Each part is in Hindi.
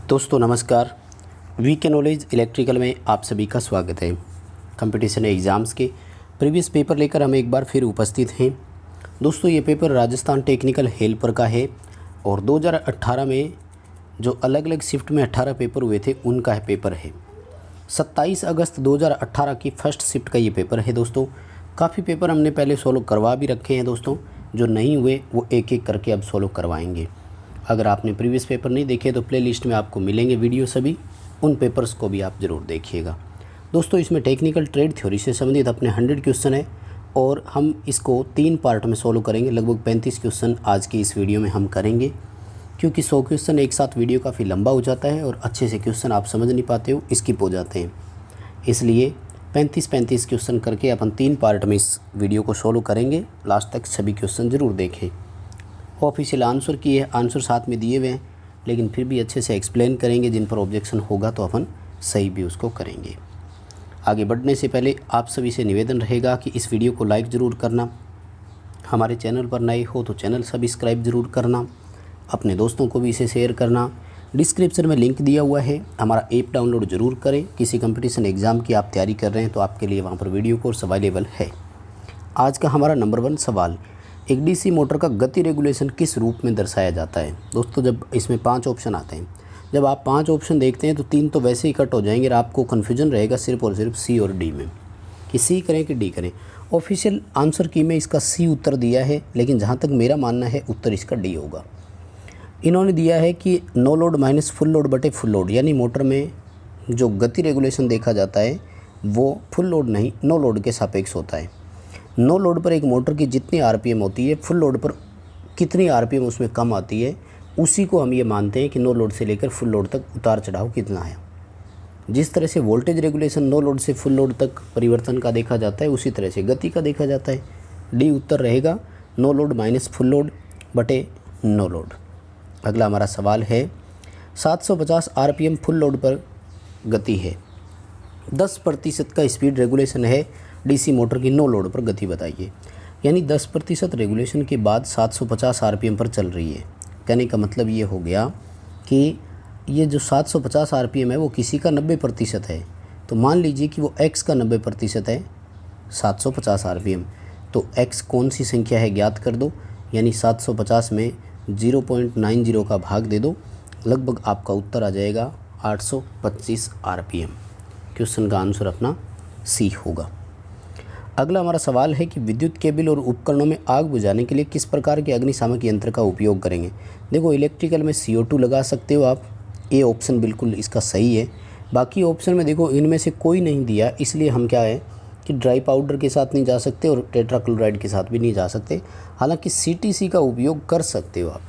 दोस्तों नमस्कार। वीके नॉलेज इलेक्ट्रिकल में आप सभी का स्वागत है। कंपटीशन एग्ज़ाम्स के प्रीवियस पेपर लेकर हम एक बार फिर उपस्थित हैं। दोस्तों ये पेपर राजस्थान टेक्निकल हेल्पर का है और 2018 में जो अलग अलग शिफ्ट में 18 पेपर हुए थे उनका पेपर है। 27 अगस्त 2018 की फर्स्ट शिफ्ट का ये पेपर है। दोस्तों काफ़ी पेपर हमने पहले सोल्व करवा भी रखे हैं। दोस्तों जो नहीं हुए वो एक एक करके अब सोल्व करवाएंगे। अगर आपने प्रीवियस पेपर नहीं देखे तो प्लेलिस्ट में आपको मिलेंगे वीडियो, सभी उन पेपर्स को भी आप ज़रूर देखिएगा। दोस्तों इसमें टेक्निकल ट्रेड थ्योरी से संबंधित अपने 100 क्वेश्चन है और हम इसको 3 पार्ट में सोल्व करेंगे। लगभग 35 क्वेश्चन आज की इस वीडियो में हम करेंगे, क्योंकि 100 क्वेश्चन एक साथ वीडियो काफ़ी लंबा हो जाता है और अच्छे से क्वेश्चन आप समझ नहीं पाते हो, स्किप हो जाते हैं। इसलिए 35 क्वेश्चन करके अपन 3 पार्ट में इस वीडियो को सोल्व करेंगे। लास्ट तक सभी क्वेश्चन ज़रूर देखें। ऑफिशियल आंसर की है, आंसर साथ में दिए हुए हैं, लेकिन फिर भी अच्छे से एक्सप्लेन करेंगे। जिन पर ऑब्जेक्शन होगा तो अपन सही भी उसको करेंगे। आगे बढ़ने से पहले आप सभी से निवेदन रहेगा कि इस वीडियो को लाइक ज़रूर करना, हमारे चैनल पर नए हो तो चैनल सब्सक्राइब ज़रूर करना, अपने दोस्तों को भी इसे शेयर करना। डिस्क्रिप्शन में लिंक दिया हुआ है, हमारा ऐप डाउनलोड ज़रूर करें। किसी कंपटीशन एग्ज़ाम की आप तैयारी कर रहे हैं तो आपके लिए वहाँ पर वीडियो कोर्स अवेलेबल है। आज का हमारा नंबर 1 सवाल, एक डीसी मोटर का गति रेगुलेशन किस रूप में दर्शाया जाता है। दोस्तों जब इसमें 5 ऑप्शन आते हैं, जब आप 5 ऑप्शन देखते हैं तो 3 तो वैसे ही कट हो जाएंगे और आपको कन्फ्यूजन रहेगा सिर्फ और सिर्फ सी और डी में, कि सी करें कि डी करें। ऑफिशियल आंसर की में इसका सी उत्तर दिया है, लेकिन जहाँ तक मेरा मानना है उत्तर इसका डी होगा। इन्होंने दिया है कि no load minus full load बटे फुल लोड, यानी मोटर में जो गति रेगुलेशन देखा जाता है वो फुल लोड नहीं नो लोड के सापेक्ष होता है। नो लोड पर एक मोटर की जितनी आरपीएम होती है, फुल लोड पर कितनी आरपीएम उसमें कम आती है, उसी को हम ये मानते हैं कि नो लोड से लेकर फुल लोड तक उतार चढ़ाव कितना है। जिस तरह से वोल्टेज रेगुलेशन नो लोड से फुल लोड तक परिवर्तन का देखा जाता है, उसी तरह से गति का देखा जाता है। डी उत्तर रहेगा, no load minus full load बटे नो लोड। अगला हमारा सवाल है, 750 आरपीएम फुल लोड पर गति है, 10% का स्पीड रेगुलेशन है डीसी मोटर की, नो लोड पर गति बताइए। यानी 10% रेगुलेशन के बाद 750 आरपीएम पर चल रही है। कहने का मतलब ये हो गया कि ये जो 750 आरपीएम है वो किसी का 90% है। तो मान लीजिए कि वो एक्स का 90% है 750 आरपीएम, तो एक्स कौन सी संख्या है ज्ञात कर दो। यानी 750 में 0.90 का भाग दे दो, लगभग आपका उत्तर आ जाएगा 825 आरपीएम। क्वेश्चन का आंसर अपना सी होगा। अगला हमारा सवाल है कि विद्युत केबल और उपकरणों में आग बुझाने के लिए किस प्रकार के अग्निशामक यंत्र का उपयोग करेंगे। देखो इलेक्ट्रिकल में CO2 लगा सकते हो आप, ये ऑप्शन बिल्कुल इसका सही है। बाकी ऑप्शन में देखो इनमें से कोई नहीं दिया, इसलिए हम क्या है कि ड्राई पाउडर के साथ नहीं जा सकते और टेट्राक्लोराइड के साथ भी नहीं जा सकते। हालांकि CTC का उपयोग कर सकते हो आप,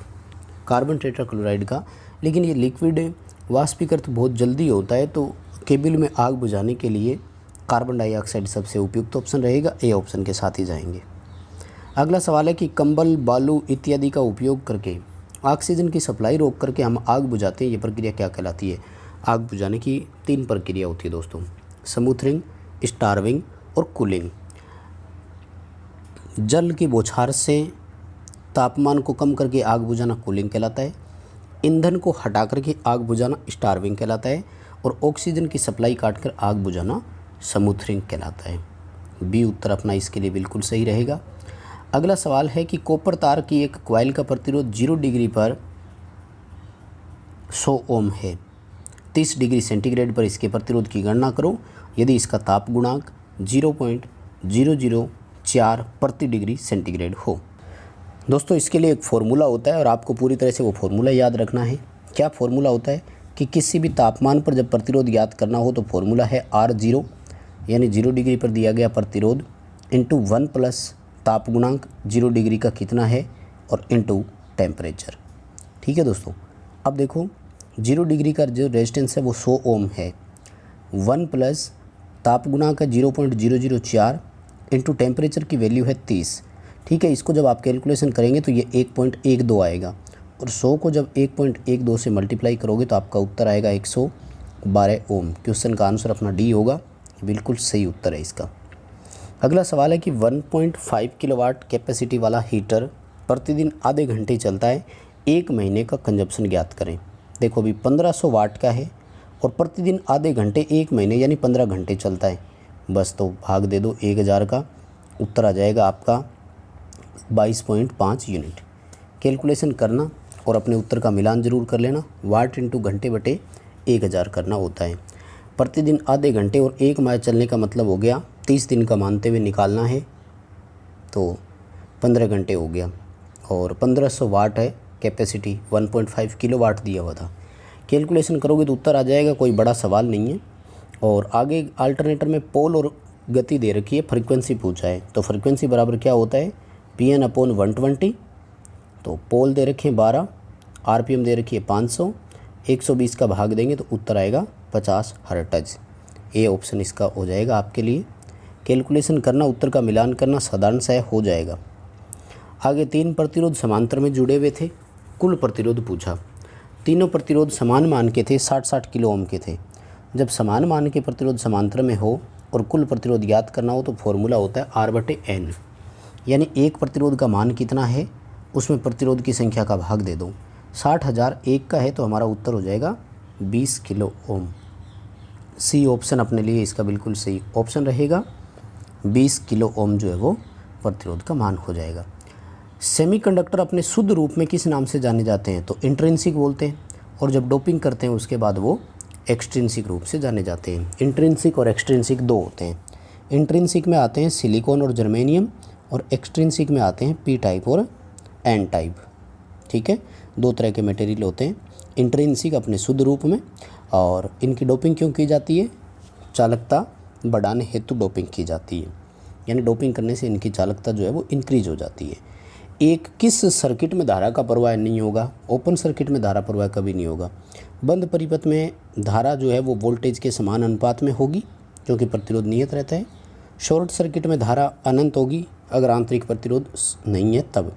कार्बन टेट्राक्लोराइड का, लेकिन ये लिक्विड है, वाष्पीकृत बहुत जल्दी होता है, तो केबल में आग बुझाने के लिए कार्बन डाइऑक्साइड सबसे उपयुक्त ऑप्शन रहेगा। ए ऑप्शन के साथ ही जाएंगे। अगला सवाल है कि कंबल, बालू इत्यादि का उपयोग करके ऑक्सीजन की सप्लाई रोक करके हम आग बुझाते हैं, ये प्रक्रिया क्या कहलाती है। आग बुझाने की 3 प्रक्रिया होती है दोस्तों, स्मूथरिंग, स्टार्विंग और कूलिंग। जल की बौछार से तापमान को कम करके आग बुझाना कूलिंग कहलाता है। ईंधन को हटा करके आग बुझाना स्टार्विंग कहलाता है। और ऑक्सीजन की सप्लाई काट कर आग बुझाना स्मूथरिंग कहलाता है। बी उत्तर अपना इसके लिए बिल्कुल सही रहेगा। अगला सवाल है कि कॉपर तार की एक कॉइल का प्रतिरोध 0 डिग्री पर 100 ओम है, 30 डिग्री सेंटीग्रेड पर इसके प्रतिरोध की गणना करो यदि इसका ताप गुणांक 0.004 प्रति डिग्री सेंटीग्रेड हो। दोस्तों इसके लिए एक फॉर्मूला होता है और आपको पूरी तरह से वो फॉर्मूला याद रखना है। क्या फॉर्मूला होता है कि किसी भी तापमान पर जब प्रतिरोध ज्ञात करना हो तो फॉर्मूला है R0, यानी 0 डिग्री पर दिया गया प्रतिरोध इंटू 1 प्लस ताप गुणांक 0 डिग्री का कितना है और इंटू टेम्परेचर। ठीक है दोस्तों, अब देखो 0 डिग्री का जो रेजिस्टेंस है वो 100 ओम है, 1 प्लस ताप गुणांक है 0.004 इंटू टेम्परेचर की वैल्यू है 30। ठीक है, इसको जब आप कैलकुलेशन करेंगे तो ये 1.12 आएगा और 100 को जब 1.12 से मल्टीप्लाई करोगे तो आपका उत्तर आएगा 112 ओम। क्वेश्चन का आंसर अपना डी होगा, बिल्कुल सही उत्तर है इसका। अगला सवाल है कि 1.5 किलोवाट कैपेसिटी वाला हीटर प्रतिदिन आधे घंटे चलता है, 1 महीने का कंजप्शन ज्ञात करें। देखो अभी 1500 वाट का है और प्रतिदिन आधे घंटे 1 महीने यानी 15 घंटे चलता है। बस तो भाग दे दो 1000 का, उत्तर आ जाएगा आपका 22.5 यूनिट। कैलकुलेशन करना और अपने उत्तर का मिलान ज़रूर कर लेना। वाट इंटू घंटे बटे 1000 करना होता है। प्रतिदिन आधे घंटे और 1 माह चलने का मतलब हो गया 30 दिन का मानते हुए निकालना है तो 15 घंटे हो गया। और 1500 वाट है कैपेसिटी, 1.5 किलो वाट दिया हुआ था। कैलकुलेशन करोगे तो उत्तर आ जाएगा, कोई बड़ा सवाल नहीं है। और आगे अल्टरनेटर में पोल और गति दे रखी है, फ्रीक्वेंसी पूछा है तो फ्रीक्वेंसी बराबर क्या होता है Pn/120। तो पोल दे रखे हैं 12, RPM दे रखी है 500, 120 का भाग देंगे तो उत्तर आएगा 50 हर्ट्ज। ए ऑप्शन इसका हो जाएगा आपके लिए। कैलकुलेशन करना, उत्तर का मिलान करना, साधारण सा हो जाएगा। आगे 3 प्रतिरोध समांतर में जुड़े हुए थे, कुल प्रतिरोध पूछा। तीनों प्रतिरोध समान मान के थे, 60-60 किलो ओम के थे। जब समान मान के प्रतिरोध समांतर में हो और कुल प्रतिरोध ज्ञात करना हो तो फॉर्मूला होता है R/N, यानी एक प्रतिरोध का मान कितना है उसमें प्रतिरोध की संख्या का भाग दे दो। 60,000 एक का है तो हमारा उत्तर हो जाएगा 20 किलो ओम। सी ऑप्शन अपने लिए इसका बिल्कुल सही ऑप्शन रहेगा। 20 किलो ओम जो है वो प्रतिरोध का मान हो जाएगा। सेमीकंडक्टर अपने शुद्ध रूप में किस नाम से जाने जाते हैं तो इंट्रिंसिक बोलते हैं, और जब डोपिंग करते हैं उसके बाद वो एक्सट्रिंसिक रूप से जाने जाते हैं। इंट्रिंसिक और एक्सट्रिंसिक दो होते हैं। इंट्रिंसिक में आते हैं सिलिकॉन और जर्मेनियम, और एक्सट्रिंसिक में आते हैं पी टाइप और एन टाइप। ठीक है, दो तरह के मटेरियल होते हैं। इंट्रिंसिक अपने शुद्ध रूप में, और इनकी डोपिंग क्यों की जाती है, चालकता बढ़ाने हेतु डोपिंग की जाती है, यानी डोपिंग करने से इनकी चालकता जो है वो इंक्रीज हो जाती है। एक किस सर्किट में धारा का प्रवाह नहीं होगा, ओपन सर्किट में धारा प्रवाह कभी नहीं होगा। बंद परिपथ में धारा जो है वो वोल्टेज के समान अनुपात में होगी क्योंकि प्रतिरोध नियत रहता है। शॉर्ट सर्किट में धारा अनंत होगी अगर आंतरिक प्रतिरोध नहीं है तब।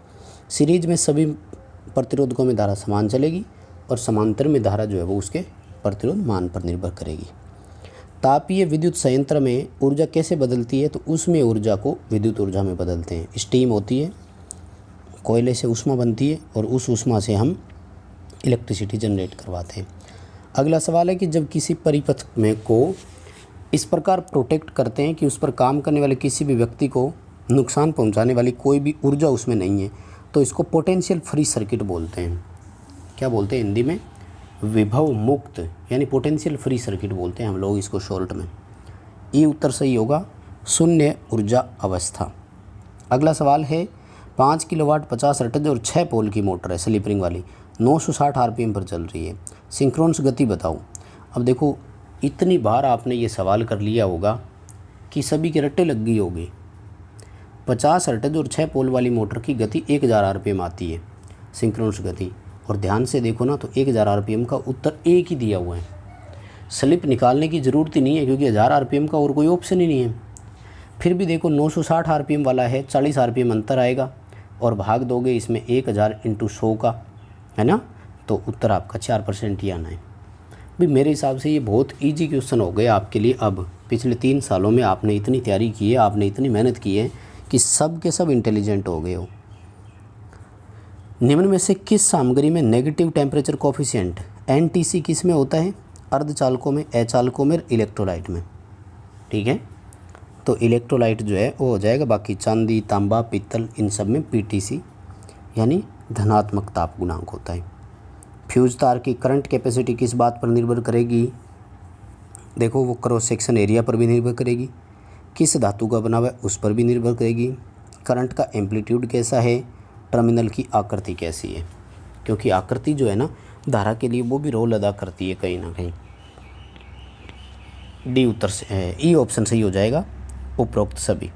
सीरीज में सभी प्रतिरोधकों में धारा समान चलेगी, और समांतर में धारा जो है वो उसके प्रतिरोध मान पर निर्भर करेगी। तापीय विद्युत संयंत्र में ऊर्जा कैसे बदलती है तो उसमें ऊर्जा को विद्युत ऊर्जा में बदलते हैं। स्टीम होती है, कोयले से ऊष्मा बनती है और उस ऊष्मा से हम इलेक्ट्रिसिटी जनरेट करवाते हैं। अगला सवाल है कि जब किसी परिपथ में को इस प्रकार प्रोटेक्ट करते हैं कि उस पर काम करने वाले किसी भी व्यक्ति को नुकसान पहुंचाने वाली कोई भी ऊर्जा उसमें नहीं है तो इसको पोटेंशियल फ्री सर्किट बोलते हैं। क्या बोलते हैं हिंदी में, विभव मुक्त, यानी पोटेंशियल फ्री सर्किट बोलते हैं हम लोग इसको शॉर्ट में। ये उत्तर सही होगा, शून्य ऊर्जा अवस्था। अगला सवाल है 5 किलोवाट 50 हर्ट्ज और 6 पोल की मोटर है स्लिप रिंग वाली, 960 RPM पर चल रही है, सिंक्रोनस गति बताओ। अब देखो इतनी बार आपने ये सवाल कर लिया होगा कि सभी के रट्टे लग गई होगी। 50 हर्ट्ज और 6 पोल वाली मोटर की गति 1000 RPM आती है सिंक्रोनस गति, और ध्यान से देखो ना तो 1000 RPM का उत्तर एक ही दिया हुआ है। स्लिप निकालने की ज़रूरत ही नहीं है क्योंकि 1000 RPM का और कोई ऑप्शन ही नहीं है। फिर भी देखो 960 RPM वाला है, 40 RPM अंतर आएगा, और भाग दोगे इसमें 1000 × 100 का, है ना, तो उत्तर आपका 4% ही आना है। भाई मेरे हिसाब से ये बहुत इजी क्वेश्चन हो गया आपके लिए। अब पिछले 3 सालों में आपने इतनी तैयारी की है, आपने इतनी मेहनत की है कि सब के सब इंटेलिजेंट हो गए हो। निम्न में से किस सामग्री में नेगेटिव टेम्परेचर कोफिशिएंट NTC किस में होता है, अर्धचालकों में, अचालकों में, इलेक्ट्रोलाइट में। ठीक है, तो इलेक्ट्रोलाइट जो है वो हो जाएगा, बाकी चांदी, तांबा, पित्तल, इन सब में PTC यानी धनात्मक ताप गुणांक होता है। फ्यूज तार की करंट कैपेसिटी किस बात पर निर्भर करेगी, देखो वो क्रॉस सेक्शन एरिया पर भी निर्भर करेगी, किस धातु का बना हुआ है उस पर भी निर्भर करेगी, करंट का एम्पलीट्यूड कैसा है, टर्मिनल की आकृति कैसी है, क्योंकि आकृति जो है ना धारा के लिए वो भी रोल अदा करती है कहीं ना कहीं। डी उत्तर से है, ई ऑप्शन सही हो जाएगा उपरोक्त सभी।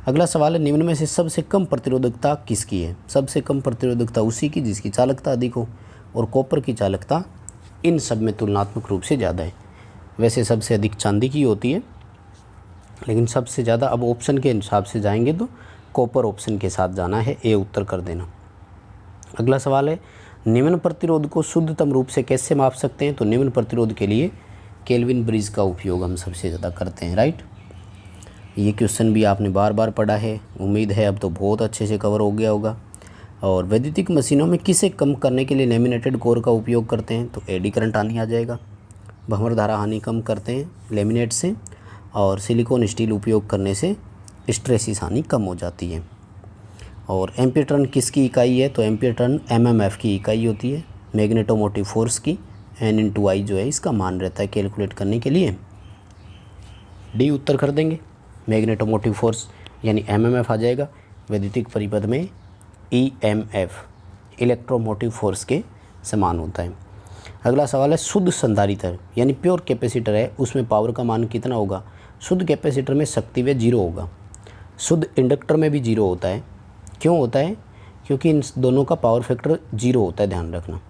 अगला सवाल है निम्न में से सबसे कम प्रतिरोधकता किसकी है। सबसे कम प्रतिरोधकता उसी की जिसकी चालकता अधिक हो, और कॉपर की चालकता इन सब में तुलनात्मक रूप से ज़्यादा है। वैसे सबसे अधिक चांदी की होती है, लेकिन सबसे ज़्यादा अब ऑप्शन के हिसाब से जाएंगे तो कॉपर ऑप्शन के साथ जाना है, ए उत्तर कर देना। अगला सवाल है निम्न प्रतिरोध को शुद्धतम रूप से कैसे माप सकते हैं, तो निम्न प्रतिरोध के लिए केल्विन ब्रिज का उपयोग हम सबसे ज़्यादा करते हैं, राइट। ये क्वेश्चन भी आपने बार बार पढ़ा है, उम्मीद है अब तो बहुत अच्छे से कवर हो गया होगा। और वैद्युतिक मशीनों में किसे कम करने के लिए लेमिनेटेड कोर का उपयोग करते हैं, तो एडी करंट हानि आ जाएगा। भंवर धारा हानि कम करते हैं लेमिनेट से, और सिलिकॉन स्टील उपयोग करने से स्ट्रेसिस हानि कम हो जाती है। और एम्पीयर टर्न किसकी इकाई है, तो एम्पीयर टर्न एमएमएफ की इकाई होती है, मैग्नेटोमोटिव फोर्स की। N/I जो है इसका मान रहता है कैलकुलेट करने के लिए। डी उत्तर कर देंगे। मैग्नेटोमोटिव फोर्स यानी एमएमएफ आ जाएगा। वैद्युतिक परिपथ में EMF इलेक्ट्रोमोटिव फोर्स के समान होता है। अगला सवाल है शुद्ध संधारित्र यानी प्योर कैपेसिटर है, उसमें पावर का मान कितना होगा। शुद्ध कैपेसिटर में शक्ति व 0 होगा। शुद्ध इंडक्टर में भी 0 होता है। क्यों होता है, क्योंकि इन दोनों का पावर फैक्टर 0 होता है, ध्यान रखना।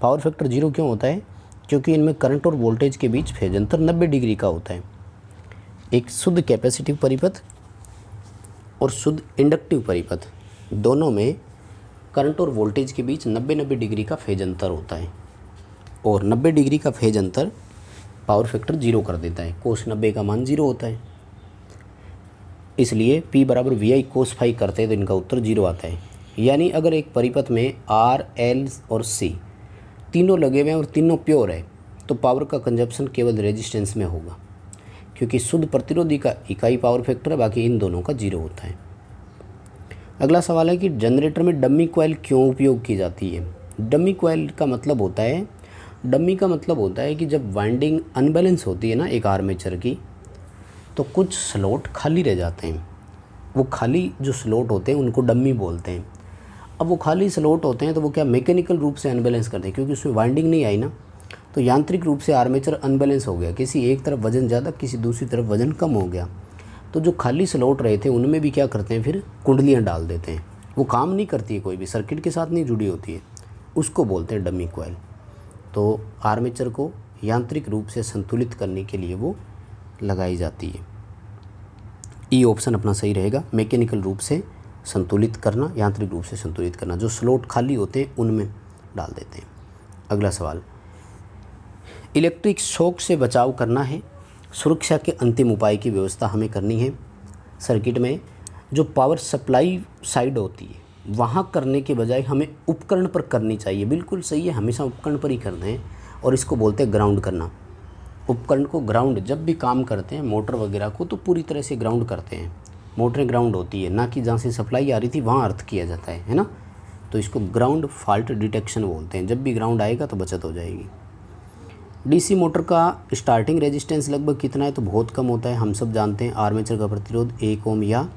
पावर फैक्टर 0 क्यों होता है, क्योंकि इनमें करंट और वोल्टेज के बीच फेज अंतर 90 डिग्री का होता है। एक शुद्ध कैपेसिटिव परिपथ और शुद्ध इंडक्टिव परिपथ दोनों में करंट और वोल्टेज के बीच 90 डिग्री का फेज अंतर होता है, और 90 डिग्री का फेज अंतर पावर फैक्टर 0 कर देता है। कोस 90 का मान 0 होता है, इसलिए P बराबर VI कोस फाई करते हैं तो इनका उत्तर 0 आता है। यानी अगर एक परिपथ में R, L और C तीनों लगे हुए हैं और तीनों प्योर है, तो पावर का कंजप्शन केवल रेजिस्टेंस में होगा, क्योंकि शुद्ध प्रतिरोधी का इकाई पावर फैक्टर है, बाकी इन दोनों का 0 होता है। अगला सवाल है कि जनरेटर में डमी कॉइल क्यों उपयोग की जाती है। डमी कॉइल का मतलब होता है, डमी का मतलब होता है कि जब वाइंडिंग अनबैलेंस होती है ना एक आर्मेचर की, तो कुछ स्लॉट खाली रह जाते हैं। वो खाली जो स्लॉट होते हैं उनको डमी बोलते हैं। अब वो खाली स्लॉट होते हैं तो वो क्या मैकेनिकल रूप से अनबैलेंस करते हैं, क्योंकि उसमें वाइंडिंग नहीं आई ना, तो यांत्रिक रूप से आर्मेचर अनबैलेंस हो गया। किसी एक तरफ वजन ज़्यादा, किसी दूसरी तरफ वजन कम हो गया, तो जो खाली स्लॉट रहे थे उनमें भी क्या करते हैं, फिर कुंडलियाँ डाल देते हैं। वो काम नहीं करती है, कोई भी सर्किट के साथ नहीं जुड़ी होती है, उसको बोलते हैं डमी कॉइल। तो आर्मेचर को यांत्रिक रूप से संतुलित करने के लिए वो लगाई जाती है। ई ऑप्शन अपना सही रहेगा, मैकेनिकल रूप से संतुलित करना, यांत्रिक रूप से संतुलित करना। जो स्लॉट खाली होते हैं उनमें डाल देते हैं। अगला सवाल, इलेक्ट्रिक शॉक से बचाव करना है, सुरक्षा के अंतिम उपाय की व्यवस्था हमें करनी है। सर्किट में जो पावर सप्लाई साइड होती है वहाँ करने के बजाय हमें उपकरण पर करनी चाहिए। बिल्कुल सही है, हमेशा उपकरण पर ही करते हैं, और इसको बोलते हैं ग्राउंड करना। उपकरण को ग्राउंड जब भी काम करते हैं, मोटर वगैरह को, तो पूरी तरह से ग्राउंड करते हैं। मोटरें ग्राउंड होती है, ना कि जहाँ से सप्लाई आ रही थी वहाँ अर्थ किया जाता है ना। तो इसको ग्राउंड फॉल्ट डिटेक्शन बोलते हैं। जब भी ग्राउंड आएगा तो बचत हो जाएगी। डीसी मोटर का स्टार्टिंग रेजिस्टेंस लगभग कितना है, तो बहुत कम होता है। हम सब जानते हैं आर्मेचर का प्रतिरोध 1 ओम या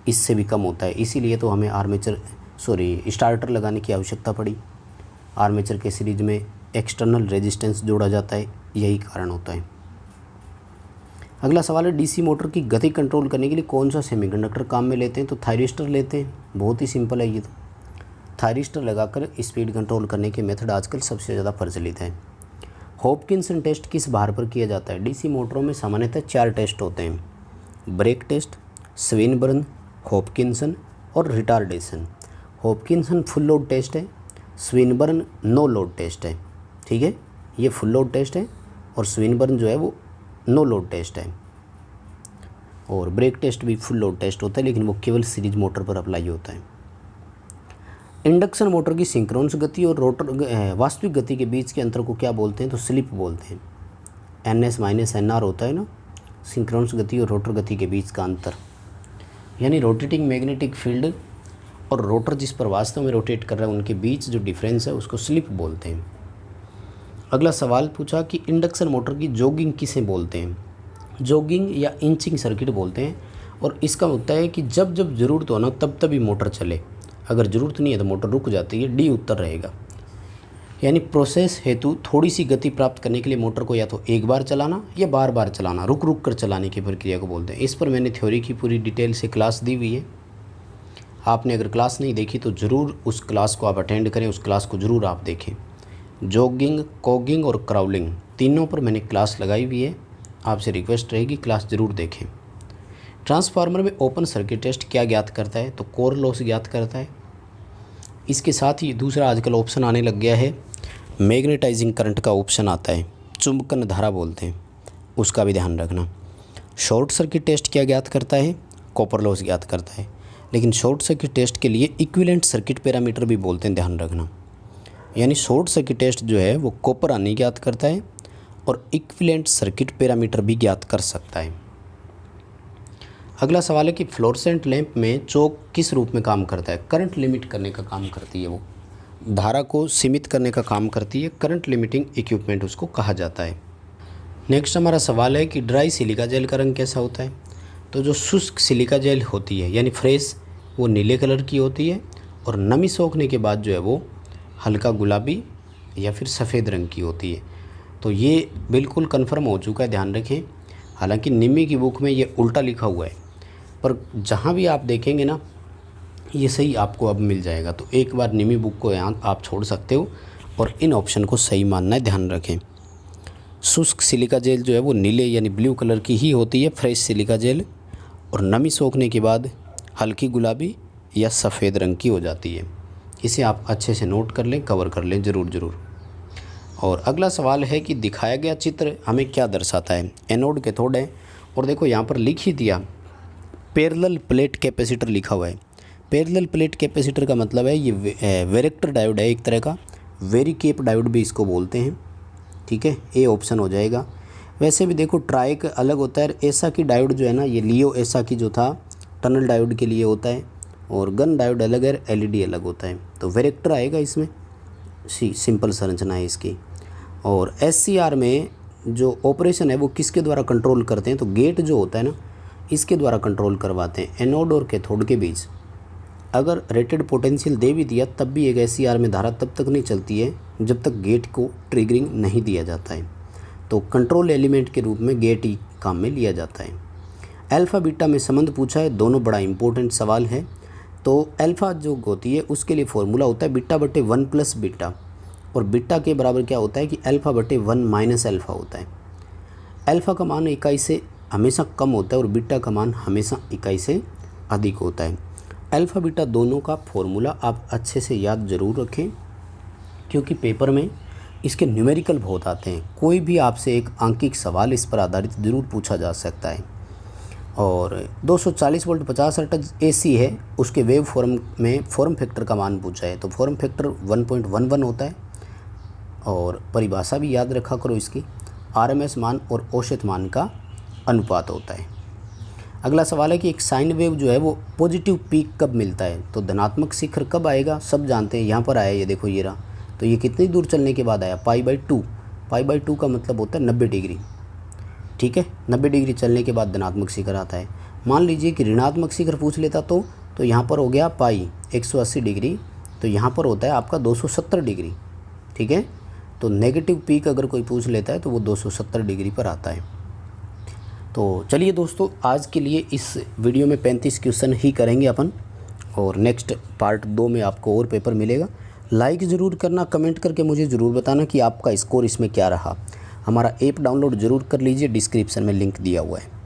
इससे भी कम होता है, इसीलिए तो हमें स्टार्टर लगाने की आवश्यकता पड़ी। आर्मेचर के सीरीज में एक्सटर्नल रेजिस्टेंस जोड़ा जाता है, यही कारण होता है। अगला सवाल है, डीसी मोटर की गति कंट्रोल करने के लिए कौन सा सेमीकंडक्टर काम में लेते हैं, तो थायरिस्टर लेते हैं। बहुत ही सिंपल है ये तो। थायरिस्टर लगाकर स्पीड कंट्रोल करने के मेथड आजकल सबसे ज़्यादा प्रचलित है। हॉपकिंसन टेस्ट किस भार पर किया जाता है। डीसी मोटरों में सामान्यतः 4 टेस्ट होते हैं, ब्रेक टेस्ट, स्विनबर्न, हॉपकिंसन और retardation. Hopkinson full load test है, स्विनबर्न नो लोड टेस्ट है। ठीक है, ये फुल लोड टेस्ट है, और स्विनबर्न जो है वो नो लोड टेस्ट है। और ब्रेक टेस्ट भी फुल लोड टेस्ट होता है, लेकिन वो केवल सीरीज मोटर पर अप्लाई होता है। इंडक्शन मोटर की सिंक्रोनस गति और रोटर वास्तविक गति के बीच के अंतर को क्या बोलते हैं, तो स्लिप बोलते हैं। NS - NR होता है ना, सिंक्रोनस गति और रोटर गति के बीच का अंतर, यानी रोटेटिंग मैग्नेटिक फील्ड और रोटर जिस पर वास्तव में रोटेट कर रहा है उनके बीच जो डिफरेंस है उसको स्लिप बोलते हैं। अगला सवाल पूछा कि इंडक्शन मोटर की जॉगिंग किसे बोलते हैं। जॉगिंग या इंचिंग सर्किट बोलते हैं, और इसका होता है कि जब जब ज़रूरत हो ना तब तभी मोटर चले, अगर ज़रूरत नहीं है तो मोटर रुक जाती है। डी उत्तर रहेगा। यानी प्रोसेस हेतु थोड़ी सी गति प्राप्त करने के लिए मोटर को या तो एक बार चलाना या बार बार चलाना, रुक रुक कर चलाने की प्रक्रिया को बोलते हैं। इस पर मैंने थ्योरी की पूरी डिटेल से क्लास दी हुई है। आपने अगर क्लास नहीं देखी तो ज़रूर उस क्लास को आप अटेंड करें, उस क्लास को ज़रूर आप देखें। जॉगिंग, कॉगिंग और क्राउलिंग तीनों पर मैंने क्लास लगाई हुई है, आपसे रिक्वेस्ट रहेगी क्लास ज़रूर देखें। ट्रांसफार्मर में ओपन सर्किट टेस्ट क्या ज्ञात करता है, तो कोर लॉस ज्ञात करता है। इसके साथ ही दूसरा आजकल ऑप्शन आने लग गया है, मैग्नेटाइजिंग करंट का ऑप्शन आता है, चुंबकन धारा बोलते हैं, उसका भी ध्यान रखना। शॉर्ट सर्किट टेस्ट क्या ज्ञात करता है, कॉपर लॉस ज्ञात करता है। लेकिन शॉर्ट सर्किट टेस्ट के लिए इक्विवेलेंट सर्किट पैरामीटर भी बोलते हैं, ध्यान रखना। यानी शॉर्ट सर्किट टेस्ट जो है वो कॉपर हानि ज्ञात करता है और इक्विवेलेंट सर्किट पैरामीटर भी ज्ञात कर सकता है। अगला सवाल है कि फ्लोरेसेंट लैंप में चौक किस रूप में काम करता है? करंट लिमिट करने का काम करती है, वो धारा को सीमित करने का काम करती है। करंट लिमिटिंग इक्विपमेंट उसको कहा जाता है। नेक्स्ट हमारा सवाल है कि ड्राई सिलिका जेल का रंग कैसा होता है? तो जो शुष्क सिलिका जेल होती है यानी फ्रेश, वो नीले कलर की होती है और नमी सोखने के बाद जो है वो हल्का गुलाबी या फिर सफ़ेद रंग की होती है। तो ये बिल्कुल कन्फर्म हो चुका है, ध्यान रखें। हालांकि निमी की बुक में ये उल्टा लिखा हुआ है, पर जहाँ भी आप देखेंगे ना ये सही आपको अब मिल जाएगा। तो एक बार निमी बुक को यहाँ आप छोड़ सकते हो और इन ऑप्शन को सही मानना है, ध्यान रखें। शुष्क सिलिका जेल जो है वो नीले यानी ब्लू कलर की ही होती है, फ्रेश सिलिका जेल, और नमी सोखने के बाद हल्की गुलाबी या सफ़ेद रंग की हो जाती है। इसे आप अच्छे से नोट कर लें, कवर कर लें ज़रूर। और अगला सवाल है कि दिखाया गया चित्र हमें क्या दर्शाता है? एनोड कैथोड है और देखो यहाँ पर लिख ही दिया पैरेलल प्लेट कैपेसिटर लिखा हुआ है। पैरेलल प्लेट कैपेसिटर का मतलब है ये वेरेक्टर डायोड है एक तरह का, वेरिकेप डायोड भी इसको बोलते हैं, ठीक है। ए ऑप्शन हो जाएगा। वैसे भी देखो ट्राइक अलग होता है, ऐसा की डायोड जो है ना ये लियो ऐसा की जो था टनल डायोड के लिए होता है, और गन डायोड अलग है, एलईडी अलग होता है। तो वेरेक्टर आएगा इसमें, सिंपल संरचना है इसकी। और एससीआर में जो ऑपरेशन है वो किसके द्वारा कंट्रोल करते हैं? तो गेट जो होता है ना इसके द्वारा कंट्रोल करवाते हैं। एनोड और कैथोड के बीच अगर रेटेड पोटेंशियल दे भी दिया तब भी एक एससीआर में धारा तब तक नहीं चलती है जब तक गेट को ट्रिगरिंग नहीं दिया जाता है। तो कंट्रोल एलिमेंट के रूप में गेट ही काम में लिया जाता है। अल्फ़ा बीटा में संबंध पूछा है, दोनों बड़ा इंपॉर्टेंट सवाल है। तो अल्फ़ा जो होती है उसके लिए फॉर्मूला होता है बीटा बटे 1 प्लस बीटा, और बीटा के बराबर क्या होता है कि अल्फ़ा बटे 1 माइनस अल्फ़ा होता है। अल्फ़ा का मान इकाई से हमेशा कम होता है और बीटा का मान हमेशा इकाई से अधिक होता है। अल्फ़ा बीटा दोनों का फॉर्मूला आप अच्छे से याद ज़रूर रखें, क्योंकि पेपर में इसके न्यूमेरिकल बहुत आते हैं। कोई भी आपसे एक आंकिक सवाल इस पर आधारित ज़रूर पूछा जा सकता है। और 240 वोल्ट 50 हर्ट्ज एसी है, उसके वेव फॉर्म में फॉर्म फैक्टर का मान पूछा है। तो फॉर्म फैक्टर 1.11 होता है, और परिभाषा भी याद रखा करो इसकी, आरएमएस मान और औसत मान का अनुपात होता है। अगला सवाल है कि एक साइन वेव जो है वो पॉजिटिव पीक कब मिलता है? तो धनात्मक शिखर कब आएगा? सब जानते हैं, यहाँ पर आया, ये देखो ये रहा। तो ये कितनी दूर चलने के बाद आया? π/2। π/2 का मतलब होता है 90 डिग्री, ठीक है। 90 डिग्री चलने के बाद धनात्मक शिखर आता है। मान लीजिए कि ऋणात्मक शिखर पूछ लेता तो यहाँ पर हो गया पाई 180 डिग्री, तो यहाँ पर होता है आपका 270 डिग्री, ठीक है। तो नेगेटिव पीक अगर कोई पूछ लेता है तो वो 270 डिग्री पर आता है। तो चलिए दोस्तों, आज के लिए इस वीडियो में 35 क्वेश्चन ही करेंगे अपन, और नेक्स्ट पार्ट 2 में आपको और पेपर मिलेगा। लाइक ज़रूर करना, कमेंट करके मुझे ज़रूर बताना कि आपका स्कोर इसमें क्या रहा। हमारा ऐप डाउनलोड ज़रूर कर लीजिए, डिस्क्रिप्शन में लिंक दिया हुआ है।